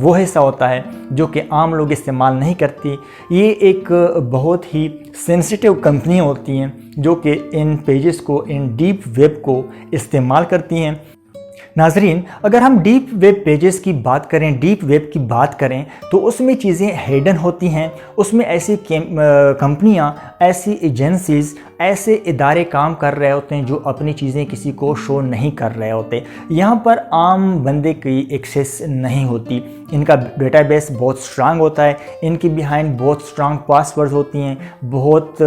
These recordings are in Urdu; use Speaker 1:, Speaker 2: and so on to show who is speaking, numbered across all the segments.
Speaker 1: وہ حصہ ہوتا ہے جو کہ عام لوگ استعمال نہیں کرتی. یہ ایک بہت ہی سینسیٹیو کمپنیاں ہوتی ہیں جو کہ ان پیجز کو، ان ڈیپ ویب کو استعمال کرتی ہیں. ناظرین، اگر ہم ڈیپ ویب پیجز کی بات کریں، ڈیپ ویب کی بات کریں تو اس میں چیزیں ہیڈن ہوتی ہیں. اس میں ایسی کمپنیاں، ایسی ایجنسیز، ایسے ادارے کام کر رہے ہوتے ہیں جو اپنی چیزیں کسی کو شو نہیں کر رہے ہوتے. یہاں پر عام بندے کی ایکسیس نہیں ہوتی. ان کا ڈیٹا بیس بہت سٹرانگ ہوتا ہے، ان کی بیہائنڈ بہت سٹرانگ پاس ورڈز ہوتی ہیں، بہت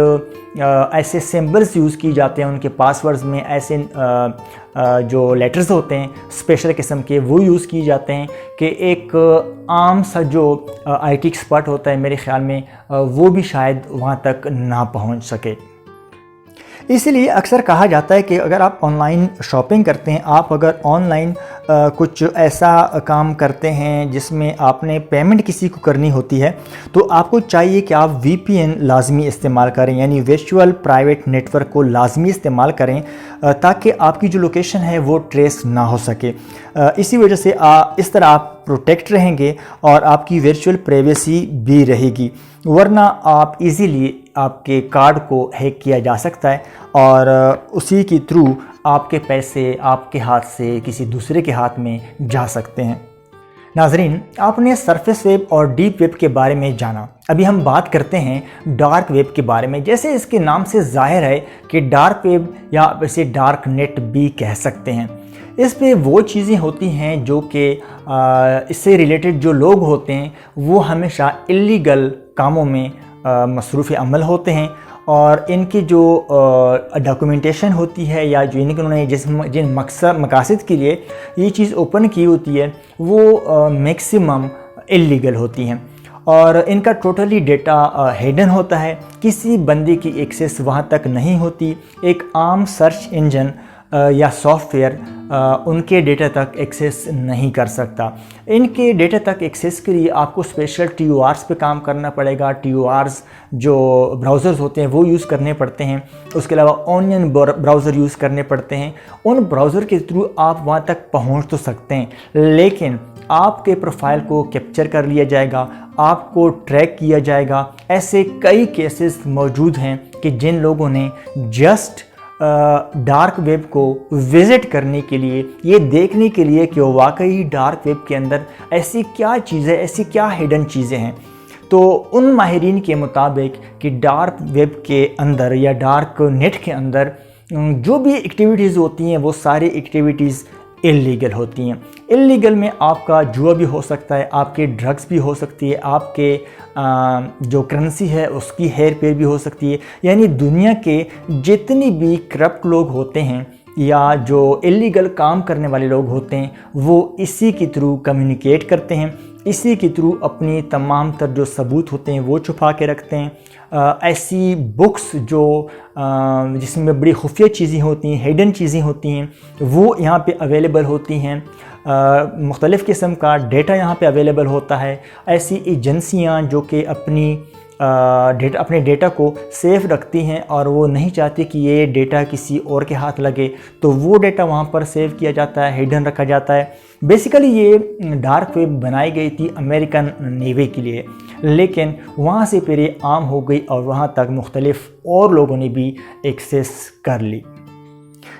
Speaker 1: ایسے سمبلز یوز کی جاتے ہیں ان کے پاس ورڈز میں، ایسے جو لیٹرز ہوتے ہیں اسپیشل قسم کے وہ یوز کی جاتے ہیں کہ ایک عام سا جو آئی ٹی ایکسپرٹ ہوتا ہے میرے خیال میں وہ بھی شاید وہاں تک نہ پہنچ سکے. اسی لیے اکثر کہا جاتا ہے کہ اگر آپ آن لائن شاپنگ کرتے ہیں، آپ اگر آن لائن کچھ ایسا کام کرتے ہیں جس میں آپ نے پیمنٹ کسی کو کرنی ہوتی ہے، تو آپ کو چاہیے کہ آپ وی پی این لازمی استعمال کریں، یعنی ورچوئل پرائیویٹ نیٹ ورک کو لازمی استعمال کریں تاکہ آپ کی جو لوکیشن ہے وہ ٹریس نہ ہو سکے. اسی وجہ سے اس طرح آپ پروٹیکٹ رہیں گے اور آپ کی ورچوئل پرائیویسی بھی رہے گی، ورنہ آپ ایزیلی آپ کے کارڈ کو ہیک کیا جا سکتا ہے اور اسی کے تھرو آپ کے پیسے آپ کے ہاتھ سے کسی دوسرے کے ہاتھ میں جا سکتے ہیں. ناظرین، آپ نے سرفیس ویب اور ڈیپ ویب کے بارے میں جانا. ابھی ہم بات کرتے ہیں ڈارک ویب کے بارے میں. جیسے اس کے نام سے ظاہر ہے کہ ڈارک ویب یا اسے ڈارک نیٹ بھی کہہ سکتے ہیں. اس پہ وہ چیزیں ہوتی ہیں جو کہ اس سے ریلیٹڈ جو لوگ ہوتے ہیں وہ ہمیشہ اللیگل کاموں میں مصروف عمل ہوتے ہیں، اور ان کی جو ڈاکومنٹیشن ہوتی ہے یا جو انہوں نے جن مقاصد کے لیے یہ چیز اوپن کی ہوتی ہے وہ میکسیمم اللیگل ہوتی ہیں، اور ان کا ٹوٹلی ڈیٹا ہیڈن ہوتا ہے. کسی بندے کی ایکسیس وہاں تک نہیں ہوتی. ایک عام سرچ انجن یا سافٹ ویئر ان کے ڈیٹا تک ایکسیس نہیں کر سکتا. ان کے ڈیٹا تک ایکسیس کے لیے آپ کو اسپیشل ٹی او آرز پہ کام کرنا پڑے گا. ٹی او آرز جو براؤزرز ہوتے ہیں وہ یوز کرنے پڑتے ہیں. اس کے علاوہ اونین براؤزر یوز کرنے پڑتے ہیں. ان براؤزر کے تھرو آپ وہاں تک پہنچ تو سکتے ہیں، لیکن آپ کے پروفائل کو کیپچر کر لیا جائے گا، آپ کو ٹریک کیا جائے گا. ایسے کئی کیسز موجود ہیں کہ جن لوگوں نے جسٹ ڈارک ویب کو وزٹ کرنے کے لیے، یہ دیکھنے کے لیے کہ واقعی ڈارک ویب کے اندر ایسی کیا چیزیں، ایسی کیا ہڈن چیزیں ہیں، تو ان ماہرین کے مطابق کہ ڈارک ویب کے اندر یا ڈارک نیٹ کے اندر جو بھی ایکٹیویٹیز ہوتی ہیں وہ ساری ایکٹیویٹیز اللیگل ہوتی ہیں. اللیگل میں آپ کا جوا بھی ہو سکتا ہے، آپ کے ڈرگز بھی ہو سکتی ہے، آپ کے جو کرنسی ہے اس کی ہیر پھیر بھی ہو سکتی ہے. یعنی دنیا کے جتنی بھی کرپٹ لوگ ہوتے ہیں یا جو اللیگل کام کرنے والے لوگ ہوتے ہیں وہ اسی کے تھرو کمیونیکیٹ کرتے ہیں، اسی کے تھرو اپنی تمام تر جو ثبوت ہوتے ہیں وہ چھپا کے رکھتے ہیں. ایسی بکس جو جس میں بڑی خفیہ چیزیں ہوتی ہیں، ہیڈن چیزیں ہوتی ہیں، وہ یہاں پہ اویلیبل ہوتی ہیں. مختلف قسم کا ڈیٹا یہاں پہ اویلیبل ہوتا ہے. ایسی ایجنسیاں جو کہ اپنے ڈیٹا کو سیف رکھتی ہیں اور وہ نہیں چاہتی کہ یہ ڈیٹا کسی اور کے ہاتھ لگے، تو وہ ڈیٹا وہاں پر سیو کیا جاتا ہے، ہیڈن رکھا جاتا ہے. بیسیکلی یہ ڈارک ویب بنائی گئی تھی امریکن نیوی کے لیے، لیکن وہاں سے پھر یہ عام ہو گئی اور وہاں تک مختلف اور لوگوں نے بھی ایکسیس کر لی.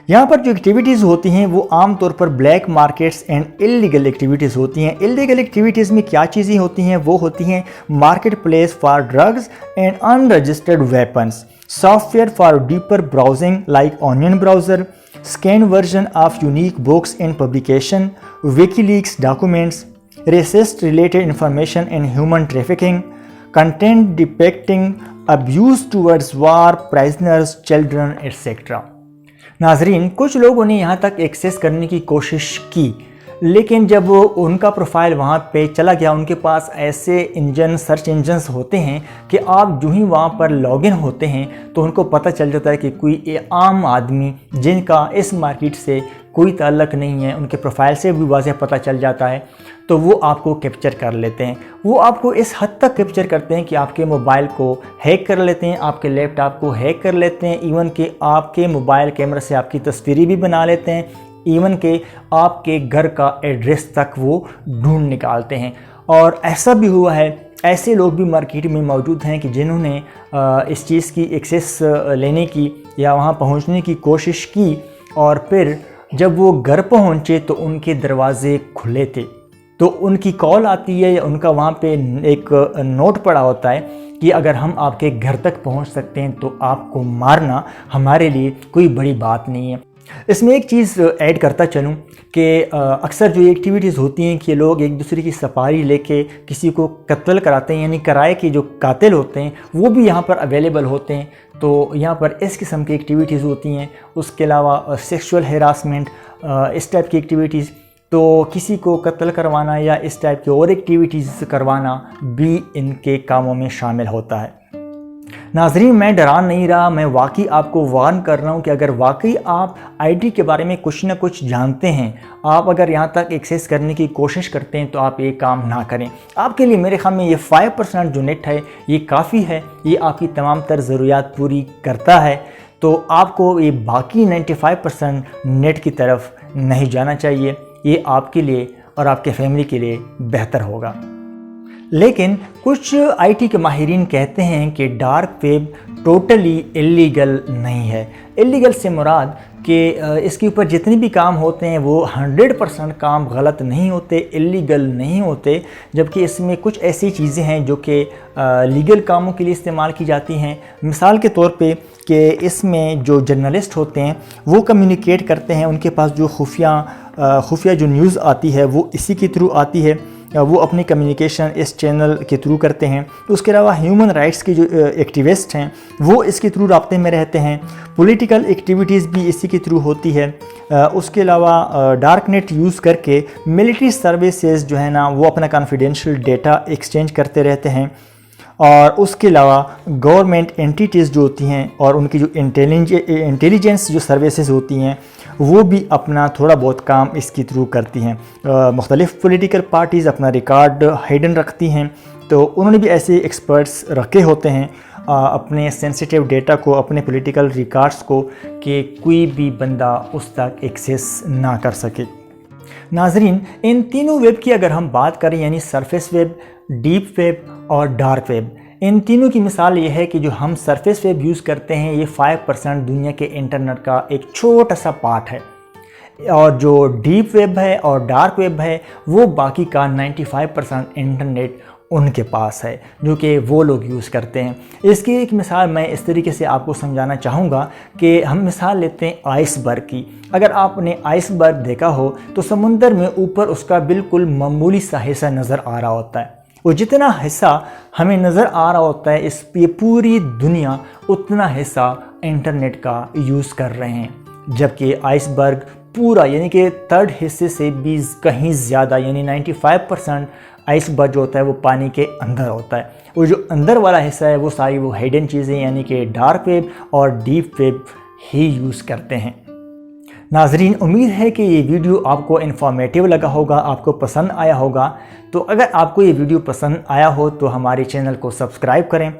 Speaker 1: یہاں پر جو ایکٹیویٹیز ہوتی ہیں وہ عام طور پر black markets and illegal activities ہوتی ہیں. اللیگل ایکٹیویٹیز میں کیا چیزیں ہوتی ہیں؟ وہ ہوتی ہیں market place for drugs and unregistered weapons, software for deeper browsing like onion browser, scan version of unique books and publication, WikiLeaks documents, racist related information and human trafficking, content depicting abuse towards war prisoners, children etcetera. ناظرین، کچھ لوگوں نے یہاں تک ایکسیس کرنے کی کوشش کی، لیکن جب ان کا پروفائل وہاں پہ چلا گیا، ان کے پاس ایسے سرچ انجنز ہوتے ہیں کہ آپ جو ہی وہاں پر لاگ ان ہوتے ہیں تو ان کو پتہ چل جاتا ہے کہ کوئی عام آدمی جن کا اس مارکیٹ سے کوئی تعلق نہیں ہے، ان کے پروفائل سے بھی واضح پتہ چل جاتا ہے، تو وہ آپ کو کیپچر کر لیتے ہیں. وہ آپ کو اس حد تک کیپچر کرتے ہیں کہ آپ کے موبائل کو ہیک کر لیتے ہیں، آپ کے لیپ ٹاپ کو ہیک کر لیتے ہیں، ایون کہ آپ کے موبائل کیمرے سے آپ کی تصویریں بھی بنا لیتے ہیں. ایون کہ آپ کے گھر کا ایڈریس تک وہ ڈھونڈ نکالتے ہیں۔ اور ایسا بھی ہوا ہے، ایسے لوگ بھی مارکیٹ میں موجود ہیں کہ جنہوں نے اس چیز کی ایکسیس لینے کی یا وہاں پہنچنے کی کوشش کی، اور پھر جب وہ گھر پہنچے تو ان کے دروازے کھلے تھے، تو ان کی کال آتی ہے یا ان کا وہاں پہ ایک نوٹ پڑا ہوتا ہے کہ اگر ہم آپ کے گھر تک پہنچ سکتے ہیں تو آپ کو مارنا ہمارے لیے کوئی بڑی بات نہیں ہے۔ اس میں ایک چیز ایڈ کرتا چلوں کہ اکثر جو ایکٹیویٹیز ہوتی ہیں کہ لوگ ایک دوسرے کی سپاری لے کے کسی کو قتل کراتے ہیں، یعنی کرائے کے جو قاتل ہوتے ہیں وہ بھی یہاں پر اویلیبل ہوتے ہیں، تو یہاں پر اس قسم کی ایکٹیویٹیز ہوتی ہیں۔ اس کے علاوہ سیکشول ہیراسمنٹ، اس ٹائپ کی ایکٹیویٹیز، تو کسی کو قتل کروانا یا اس ٹائپ کی اور ایکٹیویٹیز کروانا بھی ان کے کاموں میں شامل ہوتا ہے۔ ناظرین، میں ڈرا نہیں رہا، میں واقعی آپ کو وارن کر رہا ہوں کہ اگر واقعی آپ آئی ٹی کے بارے میں کچھ نہ کچھ جانتے ہیں، آپ اگر یہاں تک ایکسیس کرنے کی کوشش کرتے ہیں تو آپ یہ کام نہ کریں۔ آپ کے لیے میرے خیال میں یہ 5% جو نیٹ ہے یہ کافی ہے، یہ آپ کی تمام تر ضروریات پوری کرتا ہے، تو آپ کو یہ باقی 95% نیٹ کی طرف نہیں جانا چاہیے، یہ آپ کے لیے اور آپ کے فیملی کے لیے بہتر ہوگا۔ لیکن کچھ آئی ٹی کے ماہرین کہتے ہیں کہ ڈارک ویب ٹوٹلی اللیگل نہیں ہے۔ اللیگل سے مراد کہ اس کے اوپر جتنے بھی کام ہوتے ہیں وہ 100% کام غلط نہیں ہوتے، اللیگل نہیں ہوتے، جبکہ اس میں کچھ ایسی چیزیں ہیں جو کہ لیگل کاموں کے لیے استعمال کی جاتی ہیں۔ مثال کے طور پہ کہ اس میں جو جرنلسٹ ہوتے ہیں وہ کمیونیکیٹ کرتے ہیں، ان کے پاس جو خفیہ جو نیوز آتی ہے وہ اسی کے تھرو آتی ہے، وہ اپنی کمیونیکیشن اس چینل کے تھرو کرتے ہیں۔ اس کے علاوہ ہیومن رائٹس کے جو ایکٹیوسٹ ہیں وہ اس کے تھرو رابطے میں رہتے ہیں، پولیٹیکل ایکٹیویٹیز بھی اسی کے تھرو ہوتی ہے۔ اس کے علاوہ ڈارک نیٹ یوز کر کے ملٹری سروسز جو ہے نا وہ اپنا کانفیڈینشیل ڈیٹا ایکسچینج کرتے رہتے ہیں، اور اس کے علاوہ گورنمنٹ انٹیٹیز جو ہوتی ہیں اور ان کی جو انٹیلیجنس جو سروسز ہوتی ہیں وہ بھی اپنا تھوڑا بہت کام اس کے تھرو کرتی ہیں۔ مختلف پولیٹیکل پارٹیز اپنا ریکارڈ ہائڈن رکھتی ہیں، تو انہوں نے بھی ایسے ایکسپرٹس رکھے ہوتے ہیں اپنے سینسیٹیو ڈیٹا کو، اپنے پولیٹیکل ریکارڈز کو، کہ کوئی بھی بندہ اس تک ایکسیس نہ کر سکے۔ ناظرین، ان تینوں ویب کی اگر ہم بات کریں، یعنی سرفیس ویب، ڈیپ ویب اور ڈارک ویب، ان تینوں کی مثال یہ ہے کہ جو ہم سرفیس ویب یوز کرتے ہیں یہ 5% دنیا کے انٹرنیٹ کا ایک چھوٹا سا پارٹ ہے، اور جو ڈیپ ویب ہے اور ڈارک ویب ہے وہ باقی کا 95% انٹرنیٹ ان کے پاس ہے، جو کہ وہ لوگ یوز کرتے ہیں۔ اس کی ایک مثال میں اس طریقے سے آپ کو سمجھانا چاہوں گا کہ ہم مثال لیتے ہیں آئس برگ کی۔ اگر آپ نے آئس برگ دیکھا ہو تو سمندر میں اوپر اس کا بالکل معمولی سا حصہ نظر آ رہا ہوتا ہے، وہ جتنا حصہ ہمیں نظر آ رہا ہوتا ہے اس پہ پوری دنیا اتنا حصہ انٹرنیٹ کا یوز کر رہے ہیں، جبکہ آئس برگ پورا یعنی کہ تھرڈ حصے سے بھی کہیں زیادہ، یعنی 95% آئس برگ جو ہوتا ہے وہ پانی کے اندر ہوتا ہے۔ وہ جو اندر والا حصہ ہے وہ ساری وہ ہیڈن چیزیں یعنی کہ ڈارک ویب اور ڈیپ ویب ہی یوز کرتے ہیں۔ ناظرین، امید ہے کہ یہ ویڈیو آپ کو انفارمیٹیو لگا ہوگا، آپ کو پسند آیا ہوگا۔ تو اگر آپ کو یہ ویڈیو پسند آیا ہو تو ہمارے چینل کو سبسکرائب کریں،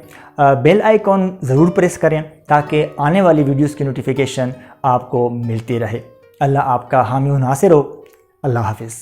Speaker 1: بیل آئیکن ضرور پریس کریں تاکہ آنے والی ویڈیوز کی نوٹیفیکیشن آپ کو ملتی رہے۔ اللہ آپ کا حامی و ناصر ہو۔ اللہ حافظ۔